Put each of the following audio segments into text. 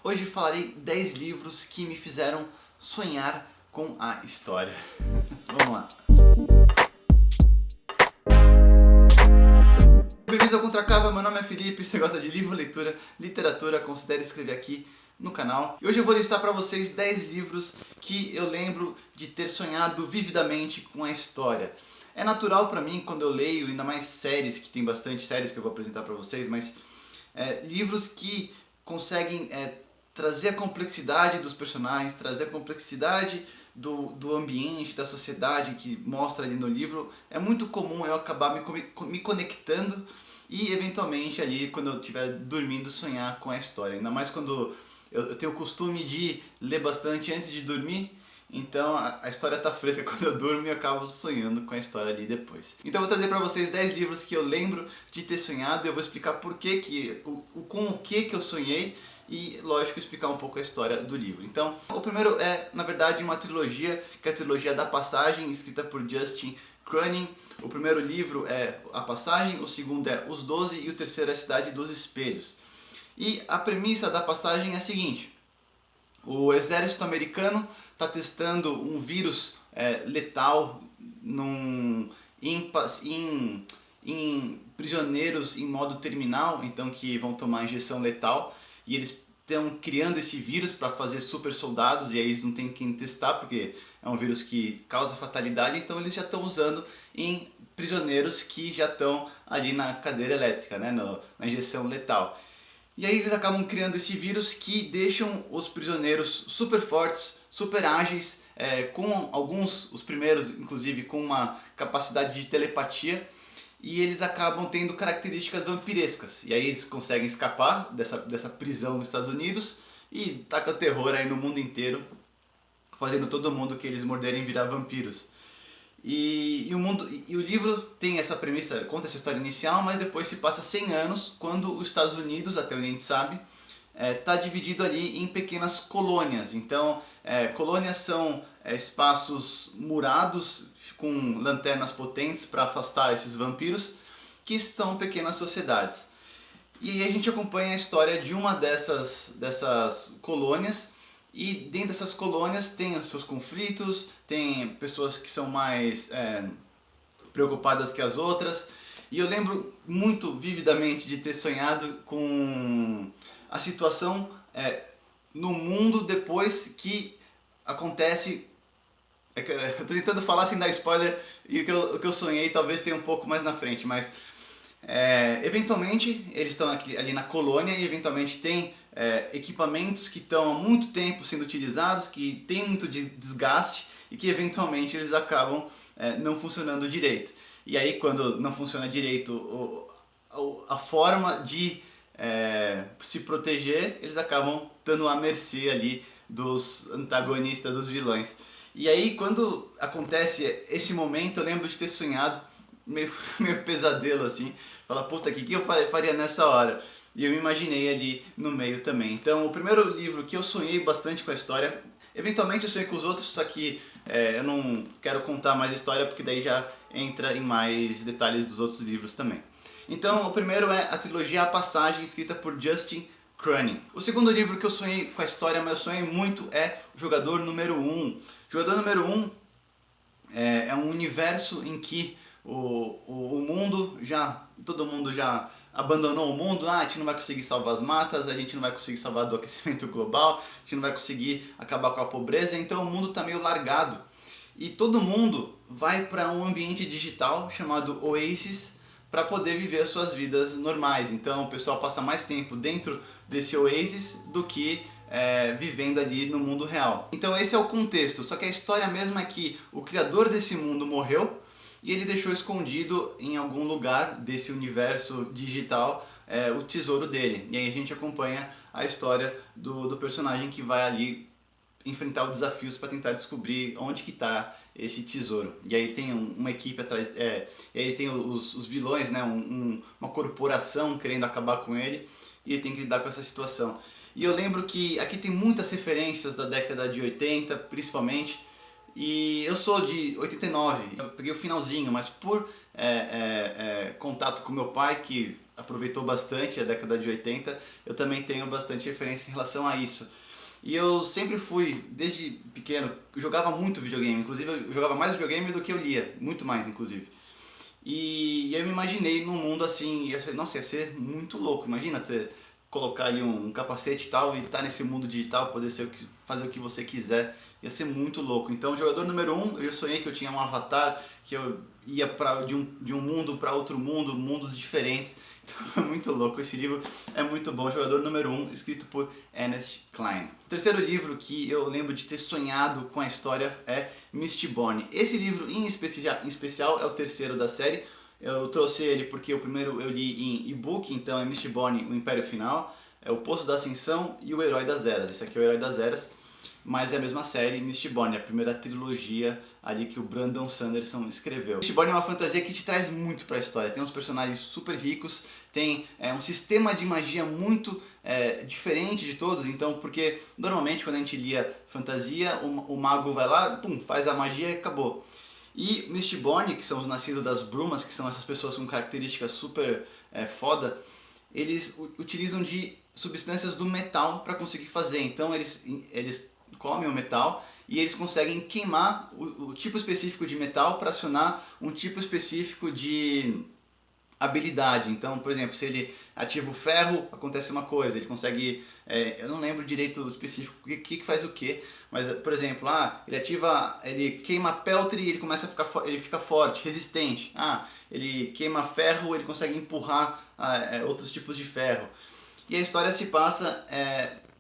Hoje falarei 10 livros que me fizeram sonhar com a história. Vamos lá. Bem-vindos ao Contracapa, meu nome é Felipe, você gosta de livro, leitura, literatura, considere escrever aqui no canal. E hoje eu vou listar para vocês 10 livros que eu lembro de ter sonhado vividamente com a história. É natural para mim quando eu leio, ainda mais séries, que tem bastante séries que eu vou apresentar para vocês, mas livros que conseguem trazer a complexidade dos personagens, trazer a complexidade do ambiente, da sociedade que mostra ali no livro. É muito comum eu acabar me conectando e eventualmente ali quando eu estiver dormindo sonhar com a história. Ainda mais quando eu tenho o costume de ler bastante antes de dormir. Então a história tá fresca quando eu durmo e eu acabo sonhando com a história ali depois. Então eu vou trazer para vocês 10 livros que eu lembro de ter sonhado e eu vou explicar por que com o que eu sonhei e, lógico, explicar um pouco a história do livro. Então, o primeiro é, na verdade, uma trilogia, que é a trilogia da Passagem, escrita por Justin Cronin. O primeiro livro é A Passagem, o segundo é Os 12 e o terceiro é A Cidade dos Espelhos. E a premissa da Passagem é a seguinte: o exército americano está testando um vírus letal em prisioneiros em modo terminal, então que vão tomar injeção letal, e eles estão criando esse vírus para fazer super soldados, e aí eles não tem quem testar porque é um vírus que causa fatalidade, então eles já estão usando em prisioneiros que já estão ali na cadeira elétrica, né, na injeção letal. E aí eles acabam criando esse vírus que deixam os prisioneiros super fortes, super ágeis, com alguns, os primeiros inclusive, com uma capacidade de telepatia, e eles acabam tendo características vampirescas. E aí eles conseguem escapar dessa prisão nos Estados Unidos e taca terror aí no mundo inteiro, fazendo todo mundo que eles morderem virar vampiros. E o livro tem essa premissa, conta essa história inicial, mas depois se passa 100 anos, quando os Estados Unidos, até onde a gente sabe, está dividido ali em pequenas colônias. Então, colônias são espaços murados com lanternas potentes para afastar esses vampiros, que são pequenas sociedades. E aí a gente acompanha a história de uma dessas colônias, e dentro dessas colônias tem os seus conflitos, tem pessoas que são mais preocupadas que as outras. E eu lembro muito vividamente de ter sonhado com a situação no mundo depois que acontece. Eu estou tentando falar sem dar spoiler, e o que eu sonhei talvez tenha um pouco mais na frente, mas eventualmente eles estão ali na colônia e eventualmente tem equipamentos que estão há muito tempo sendo utilizados, que tem muito desgaste e que eventualmente eles acabam não funcionando direito. E aí quando não funciona direito a forma de se proteger, eles acabam estando à mercê ali dos antagonistas, dos vilões. E aí quando acontece esse momento, eu lembro de ter sonhado meio pesadelo assim, falar, puta, o que eu faria nessa hora? E eu me imaginei ali no meio também. Então o primeiro livro que eu sonhei bastante com a história, eventualmente eu sonhei com os outros, só que eu não quero contar mais história porque daí já entra em mais detalhes dos outros livros também. Então o primeiro é a trilogia A Passagem, escrita por Justin Cronin. O segundo livro que eu sonhei com a história, mas eu sonhei muito, é o Jogador Número 1. O Jogador Número 1 é um universo em que o mundo todo mundo já abandonou o mundo. A gente não vai conseguir salvar as matas, a gente não vai conseguir salvar do aquecimento global, a gente não vai conseguir acabar com a pobreza, então o mundo está meio largado. E todo mundo vai para um ambiente digital chamado Oasis para poder viver as suas vidas normais. Então o pessoal passa mais tempo dentro desse Oasis do que vivendo ali no mundo real. Então esse é o contexto, só que a história mesmo é que o criador desse mundo morreu e ele deixou escondido em algum lugar desse universo digital o tesouro dele. E aí a gente acompanha a história do personagem que vai ali enfrentar os desafios para tentar descobrir onde que está esse tesouro. E aí tem uma equipe atrás, e aí tem os vilões, né? Uma corporação querendo acabar com ele, e ele tem que lidar com essa situação. E eu lembro que aqui tem muitas referências da década de 80, principalmente, e eu sou de 89, eu peguei o finalzinho, mas por contato com meu pai, que aproveitou bastante a década de 80, eu também tenho bastante referência em relação a isso. E eu sempre fui, desde pequeno, eu jogava muito videogame, inclusive eu jogava mais videogame do que eu lia, muito mais inclusive. E eu me imaginei num mundo assim, nossa, ia ser muito louco, imagina você colocar ali um capacete e tal e estar nesse mundo digital, poder fazer o que você quiser, ia ser muito louco. Então, jogador número um, eu sonhei que eu tinha um avatar, que eu ia de um mundo para outro mundo, mundos diferentes. Então foi muito louco, esse livro é muito bom. Jogador número um, escrito por Ernest Cline. O terceiro livro que eu lembro de ter sonhado com a história é Mistborn. Esse livro em especial é o terceiro da série. Eu trouxe ele porque o primeiro eu li em e-book, então é Mistborn, o Império Final, é o Poço da Ascensão e o Herói das Eras. Esse aqui é o Herói das Eras, mas é a mesma série, Mistborn, a primeira trilogia ali que o Brandon Sanderson escreveu. Mistborn é uma fantasia que te traz muito para a história, tem uns personagens super ricos, tem um sistema de magia muito diferente de todos, então, porque normalmente quando a gente lia fantasia, o mago vai lá, pum, faz a magia e acabou. E Mistborn, que são os nascidos das brumas, que são essas pessoas com características super foda, eles utilizam de substâncias do metal para conseguir fazer. Então eles comem o metal e eles conseguem queimar o tipo específico de metal para acionar um tipo específico de habilidade. Então, por exemplo, se ele ativa o ferro, acontece uma coisa, ele consegue, eu não lembro direito específico o que faz o que, mas, por exemplo, ele queima peltre e ele começa a ele fica forte, resistente. Ele queima ferro, ele consegue empurrar outros tipos de ferro. E a história se passa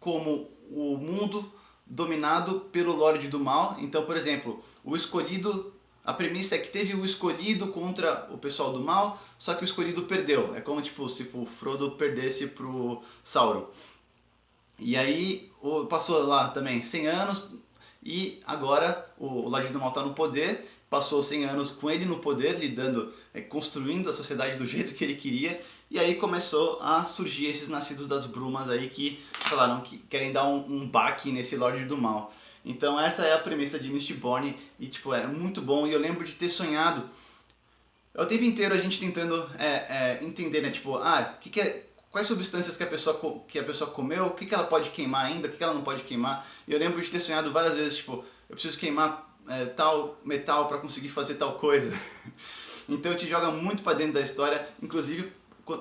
como o mundo dominado pelo Lorde do Mal. Então, por exemplo, o escolhido, a premissa é que teve o escolhido contra o pessoal do mal, só que o escolhido perdeu. É como tipo, se o Frodo perdesse pro Sauron. E aí passou lá também 100 anos e agora o Lorde do Mal está no poder. Passou 100 anos com ele no poder, lidando, construindo a sociedade do jeito que ele queria. E aí começou a surgir esses nascidos das brumas aí que falaram que querem dar um baque nesse Lorde do Mal. Então essa é a premissa de Mistborn e tipo, é muito bom. E eu lembro de ter sonhado o tempo inteiro a gente tentando entender, né? Tipo, quais substâncias que a pessoa comeu, o que ela pode queimar ainda, o que ela não pode queimar. E eu lembro de ter sonhado várias vezes, tipo, eu preciso queimar tal metal para conseguir fazer tal coisa. Então te joga muito para dentro da história, inclusive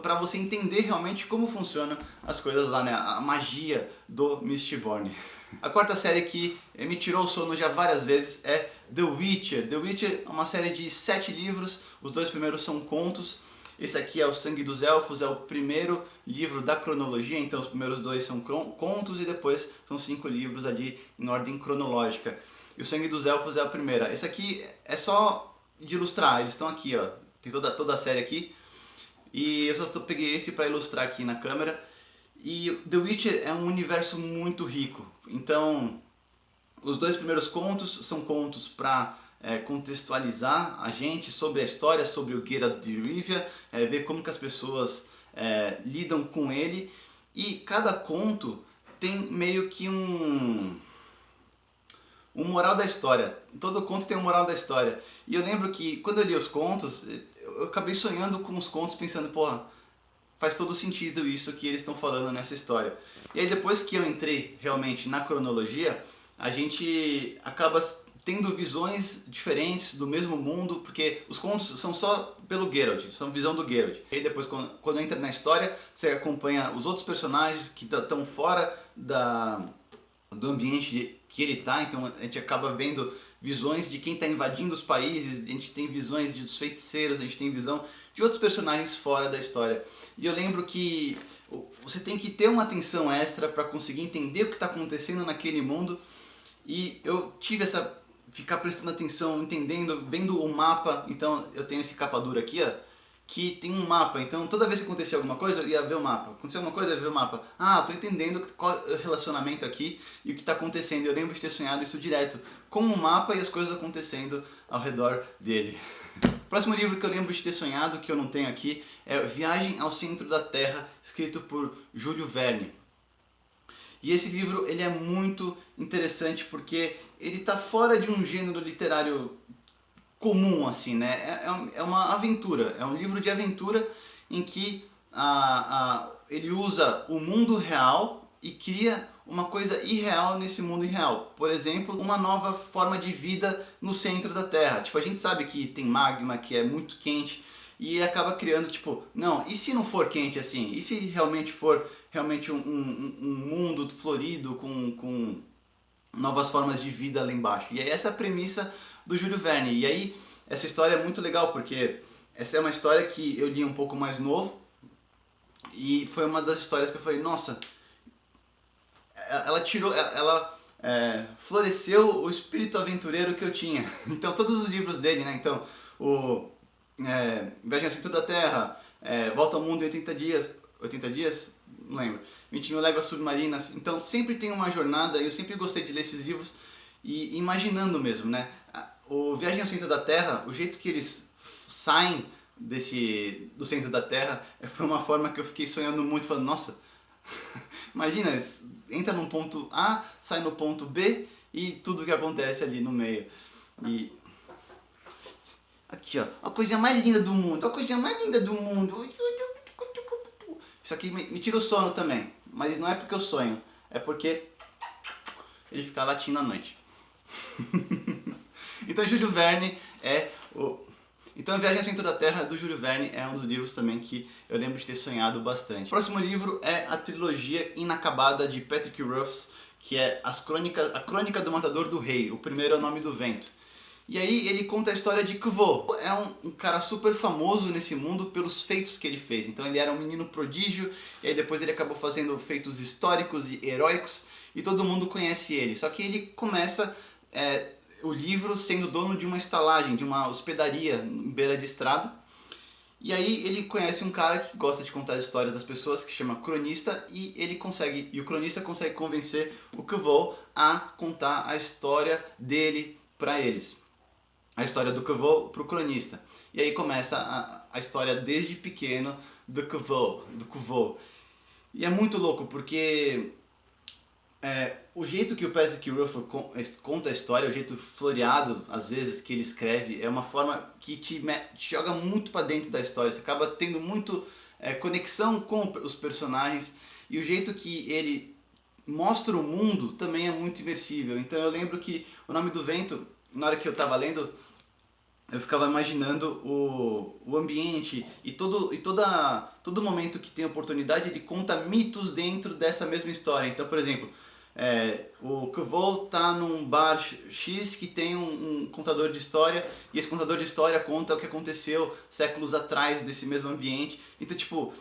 para você entender realmente como funcionam as coisas lá, né? A magia do Mistborn. A quarta série que me tirou o sono já várias vezes é The Witcher. The Witcher é uma série de 7 livros, os 2 primeiros são contos. Esse aqui é o Sangue dos Elfos, é o primeiro livro da cronologia, então os primeiros 2 são contos e depois são 5 livros ali em ordem cronológica. E o Sangue dos Elfos é a primeira. Esse aqui é só de ilustrar, eles estão aqui, ó. Tem toda a série aqui. E eu só peguei esse para ilustrar aqui na câmera. E The Witcher é um universo muito rico. Então, os 2 primeiros contos são contos para contextualizar a gente sobre a história, sobre o Geralt de Rivia, ver como que as pessoas lidam com ele. E cada conto tem meio que um moral da história. Todo conto tem um moral da história. E eu lembro que quando eu li os contos, eu acabei sonhando com os contos, pensando, porra, faz todo sentido isso que eles estão falando nessa história. E aí depois que eu entrei realmente na cronologia, a gente acaba tendo visões diferentes do mesmo mundo, porque os contos são só pelo Geralt, são visão do Geralt. E aí depois, quando entra na história, você acompanha os outros personagens que estão fora do ambiente que ele está, então a gente acaba vendo visões de quem está invadindo os países, a gente tem visões dos feiticeiros, a gente tem visão de outros personagens fora da história. E eu lembro que você tem que ter uma atenção extra para conseguir entender o que está acontecendo naquele mundo. E eu tive ficar prestando atenção, entendendo, vendo o mapa. Então eu tenho esse capa dura aqui, ó, que tem um mapa. Então toda vez que acontecia alguma coisa, eu ia ver o mapa. Aconteceu alguma coisa, eu ia ver o mapa. Tô entendendo qual é o relacionamento aqui e o que está acontecendo. Eu lembro de ter sonhado isso direto, com o mapa e as coisas acontecendo ao redor dele. O próximo livro que eu lembro de ter sonhado, que eu não tenho aqui, é Viagem ao Centro da Terra, escrito por Júlio Verne. E esse livro ele é muito interessante porque ele está fora de um gênero literário comum, assim, né? É uma aventura, é um livro de aventura em que ele usa o mundo real e cria uma coisa irreal nesse mundo irreal. Por exemplo, uma nova forma de vida no centro da Terra. Tipo, a gente sabe que tem magma, que é muito quente, e acaba criando, tipo, não, e se não for quente assim? E se realmente for realmente um mundo florido com novas formas de vida lá embaixo? E aí essa é a premissa do Júlio Verne. E aí essa história é muito legal, porque essa é uma história que eu li um pouco mais novo, e foi uma das histórias que eu falei, nossa, ela floresceu o espírito aventureiro que eu tinha. Então todos os livros dele, né? Então o Viagem ao Centro da Terra, Volta ao Mundo em 80 dias, 80 dias? Não lembro. 20 mil léguas submarinas. Então sempre tem uma jornada, e eu sempre gostei de ler esses livros e imaginando mesmo, né? O Viagem ao Centro da Terra, o jeito que eles saem do centro da Terra, foi uma forma que eu fiquei sonhando muito, falando, nossa, imagina, entra num ponto A, sai no ponto B e tudo que acontece ali no meio. E aqui, ó, a coisa mais linda do mundo, a coisa mais linda do mundo. Isso aqui me tira o sono também, mas não é porque eu sonho, é porque ele fica latindo à noite. Então Júlio Verne é o... Então, Viagem ao Centro da Terra, do Júlio Verne, é um dos livros também que eu lembro de ter sonhado bastante. O próximo livro é a trilogia inacabada de Patrick Rothfuss, que é a Crônica do Matador do Rei. O primeiro é O Nome do Vento. E aí ele conta a história de Quevot. É um cara super famoso nesse mundo pelos feitos que ele fez. Então ele era um menino prodígio, e aí depois ele acabou fazendo feitos históricos e heróicos, e todo mundo conhece ele. Só que ele começa... o livro sendo dono de uma estalagem, de uma hospedaria em beira de estrada. E aí ele conhece um cara que gosta de contar as histórias das pessoas, que se chama Cronista, e o cronista consegue convencer o Quevot a contar a história dele para eles. A história do Quevot para o cronista. E aí começa a história desde pequeno do Quevot. E é muito louco, porque... o jeito que o Patrick Rothfuss conta a história, o jeito floreado, às vezes, que ele escreve, é uma forma que te joga muito para dentro da história. Você acaba tendo muito conexão com os personagens, e o jeito que ele mostra o mundo também é muito imersível. Então eu lembro que O Nome do Vento, na hora que eu estava lendo, eu ficava imaginando o ambiente e todo momento que tem oportunidade, ele conta mitos dentro dessa mesma história. Então, por exemplo, o Quevot tá num bar X que tem um contador de história, e esse contador de história conta o que aconteceu séculos atrás desse mesmo ambiente. Então, tipo,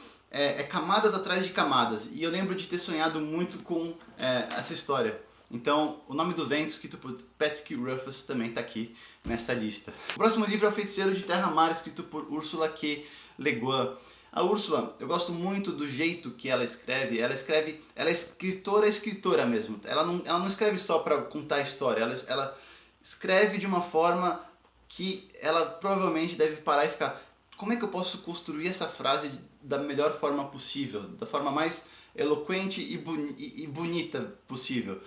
camadas atrás de camadas. E eu lembro de ter sonhado muito com essa história. Então, O Nome do Vento, escrito por Patrick Rothfuss, também está aqui nessa lista. O próximo livro é O Feiticeiro de Terra-Mar, escrito por Ursula K. Le Guin. A Ursula, eu gosto muito do jeito que ela escreve. Ela é escritora mesmo. Ela não escreve só para contar a história. Ela escreve de uma forma que ela provavelmente deve parar e ficar: como é que eu posso construir essa frase da melhor forma possível, da forma mais eloquente e bonita possível?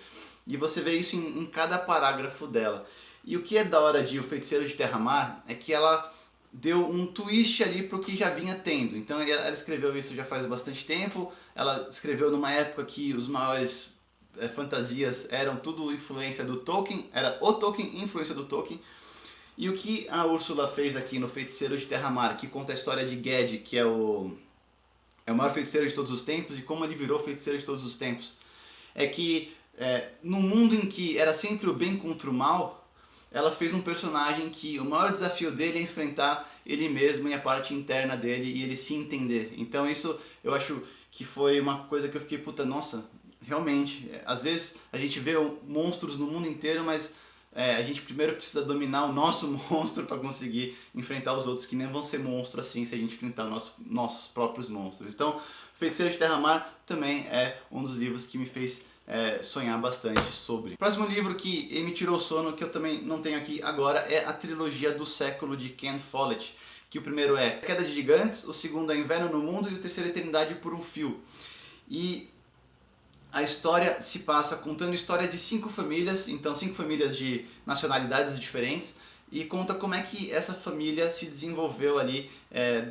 E você vê isso em cada parágrafo dela. E o que é da hora de O Feiticeiro de Terra-Mar é que ela deu um twist ali pro que já vinha tendo. Então ela escreveu isso já faz bastante tempo. Ela escreveu numa época que os maiores fantasias eram tudo influência do Tolkien, era o Tolkien, influência do Tolkien. E o que a Ursula fez aqui no Feiticeiro de Terra-Mar, que conta a história de Ged, que é o maior feiticeiro de todos os tempos, e como ele virou feiticeiro de todos os tempos, é que num mundo em que era sempre o bem contra o mal, ela fez um personagem que o maior desafio dele é enfrentar ele mesmo e a parte interna dele, e ele se entender. Então isso eu acho que foi uma coisa que eu fiquei, puta, nossa, realmente, às vezes a gente vê monstros no mundo inteiro, mas a gente primeiro precisa dominar o nosso monstro para conseguir enfrentar os outros, que nem vão ser monstros assim se a gente enfrentar nossos próprios monstros. Então, Feiticeiro de Terra-Mar também é um dos livros que me fez sonhar bastante sobre. O próximo livro que me tirou o sono, que eu também não tenho aqui agora, é a trilogia do século de Ken Follett, que o primeiro é Queda de Gigantes, o segundo é Inverno no Mundo e o terceiro é Eternidade por um Fio. E a história se passa contando a história de 5 famílias, então 5 famílias de nacionalidades diferentes, e conta como é que essa família se desenvolveu ali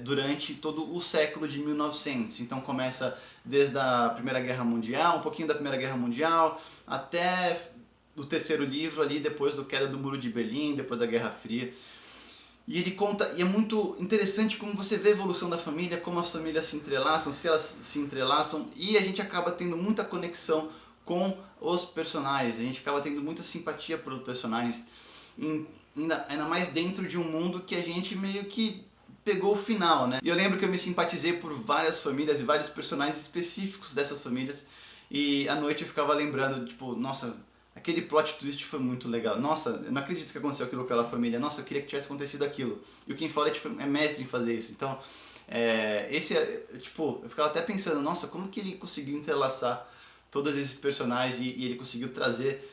durante todo o século de 1900. Então começa desde a Primeira Guerra Mundial, um pouquinho da Primeira Guerra Mundial, até o terceiro livro ali, depois do queda do Muro de Berlim, depois da Guerra Fria. E ele conta, e é muito interessante como você vê a evolução da família, como as famílias se entrelaçam, se elas se entrelaçam, e a gente acaba tendo muita conexão com os personagens, a gente acaba tendo muita simpatia pelos personagens, ainda mais dentro de um mundo que a gente meio que pegou o final, né? E eu lembro que eu me simpatizei por várias famílias e vários personagens específicos dessas famílias, e à noite eu ficava lembrando, tipo, nossa, aquele plot twist foi muito legal. Nossa, eu não acredito que aconteceu aquilo com aquela família. Nossa, eu queria que tivesse acontecido aquilo. E o Ken Follett é mestre em fazer isso. Então, tipo, eu ficava até pensando, nossa, como que ele conseguiu entrelaçar todos esses personagens e ele conseguiu trazer,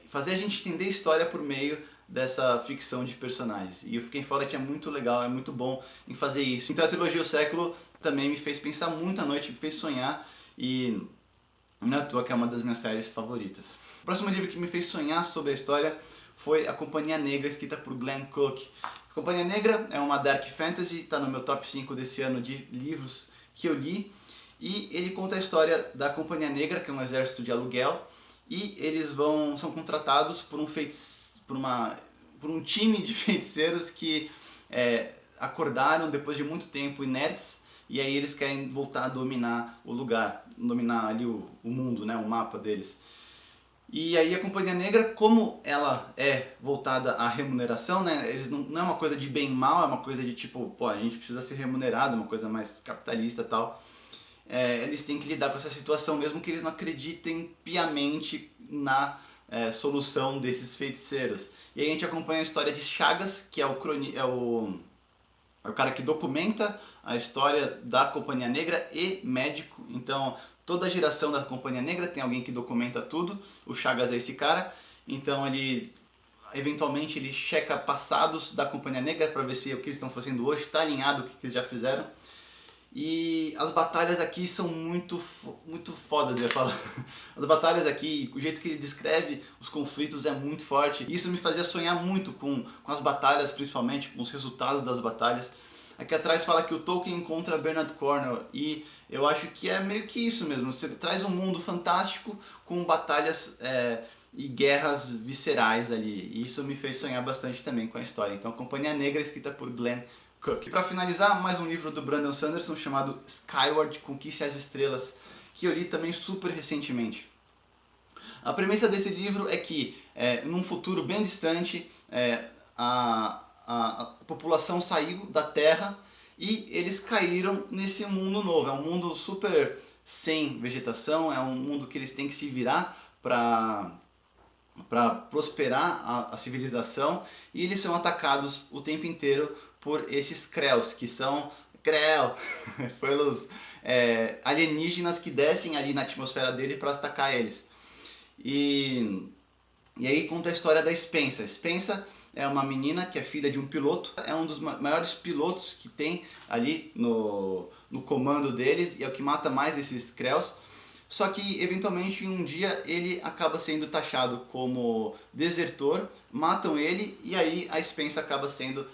fazer a gente entender a história por meio dessa ficção de personagens. E o Ken Follett é muito legal, é muito bom em fazer isso. Então a trilogia O Século também me fez pensar muito à noite, me fez sonhar e não é à toa que é uma das minhas séries favoritas. O próximo livro que me fez sonhar sobre a história foi A Companhia Negra, escrita por Glenn Cook. A Companhia Negra é uma dark fantasy, está no meu top 5 desse ano de livros que eu li. E ele conta a história da Companhia Negra, que é um exército de aluguel, e eles são contratados por um time de feiticeiros que acordaram depois de muito tempo inertes, e aí eles querem voltar a dominar o lugar, dominar ali o mundo, né, o mapa deles. E aí a Companhia Negra, como ela é voltada à remuneração, né, eles não é uma coisa de bem e mal, é uma coisa de tipo, pô, a gente precisa ser remunerado, uma coisa mais capitalista e tal. Eles têm que lidar com essa situação, mesmo que eles não acreditem piamente na solução desses feiticeiros. E aí a gente acompanha a história de Chagas, que é o cara que documenta a história da Companhia Negra e médico. Então toda a geração da Companhia Negra tem alguém que documenta tudo. O Chagas é esse cara. Então ele eventualmente ele checa passados da Companhia Negra para ver se o que eles estão fazendo hoje está alinhado com o que eles já fizeram. E as batalhas aqui são muito fodas, eu ia falar. As batalhas aqui, o jeito que ele descreve os conflitos é muito forte. Isso me fazia sonhar muito com as batalhas, principalmente com os resultados das batalhas. Aqui atrás fala que o Tolkien encontra Bernard Cornwell e eu acho que é meio que isso mesmo. Você traz um mundo fantástico com batalhas e guerras viscerais ali. E isso me fez sonhar bastante também com a história. Então, Companhia Negra, escrita por Glenn Cook. E para finalizar, mais um livro do Brandon Sanderson chamado Skyward, Conquiste as Estrelas, que eu li também super recentemente. A premissa desse livro é que, num futuro bem distante, a população saiu da Terra e eles caíram nesse mundo novo. É um mundo super sem vegetação, é um mundo que eles têm que se virar para prosperar a civilização, e eles são atacados o tempo inteiro por esses Krells, que são pelos alienígenas que descem ali na atmosfera dele para atacar eles. E aí conta a história da Spensa. Spensa é uma menina que é filha de um piloto, é um dos maiores pilotos que tem ali no comando deles, e é o que mata mais esses Krells. Só que eventualmente um dia ele acaba sendo taxado como desertor, matam ele, e aí a Spensa acaba sendo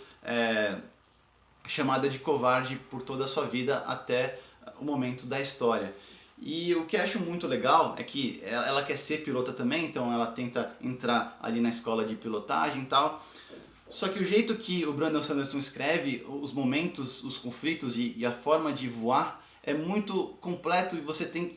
chamada de covarde por toda a sua vida até o momento da história. E o que eu acho muito legal é que ela quer ser pilota também, então ela tenta entrar ali na escola de pilotagem e tal. Só que o jeito que o Brandon Sanderson escreve os momentos, os conflitos e a forma de voar é muito completo, e você tem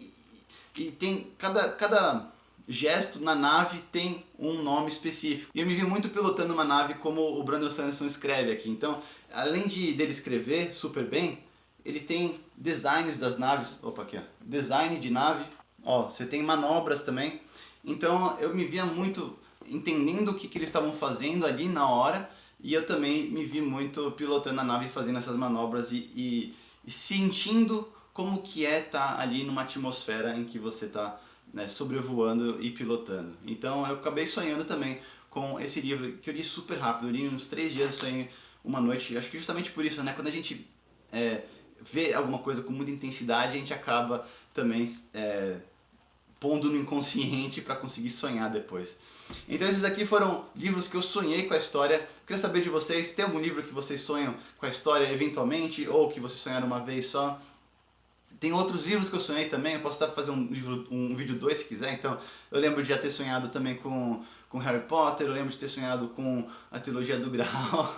cada gesto na nave tem um nome específico. E eu me vi muito pilotando uma nave como o Brandon Sanderson escreve aqui. Então, além dele escrever super bem, ele tem designs das naves. Opa, aqui ó. Design de nave. Ó, você tem manobras também. Então eu me via muito entendendo o que eles estavam fazendo ali na hora. E eu também me vi muito pilotando a nave, fazendo essas manobras e sentindo como que estar ali numa atmosfera em que você está sobrevoando e pilotando. Então eu acabei sonhando também com esse livro, que eu li super rápido, eu li uns 3 dias, sonhei uma noite. Acho que justamente por isso, né? Quando a gente vê alguma coisa com muita intensidade, a gente acaba também pondo no inconsciente para conseguir sonhar depois. Então esses aqui foram livros que eu sonhei com a história. Eu queria saber de vocês, tem algum livro que vocês sonham com a história eventualmente, ou que vocês sonharam uma vez só? Tem outros livros que eu sonhei também, eu posso até fazer um vídeo 2 se quiser. Então eu lembro de já ter sonhado também com Harry Potter, eu lembro de ter sonhado com a trilogia do Graal.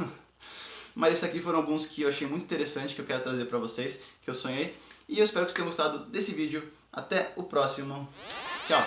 Mas esses aqui foram alguns que eu achei muito interessante, que eu quero trazer para vocês, que eu sonhei. E eu espero que vocês tenham gostado desse vídeo. Até o próximo. Tchau!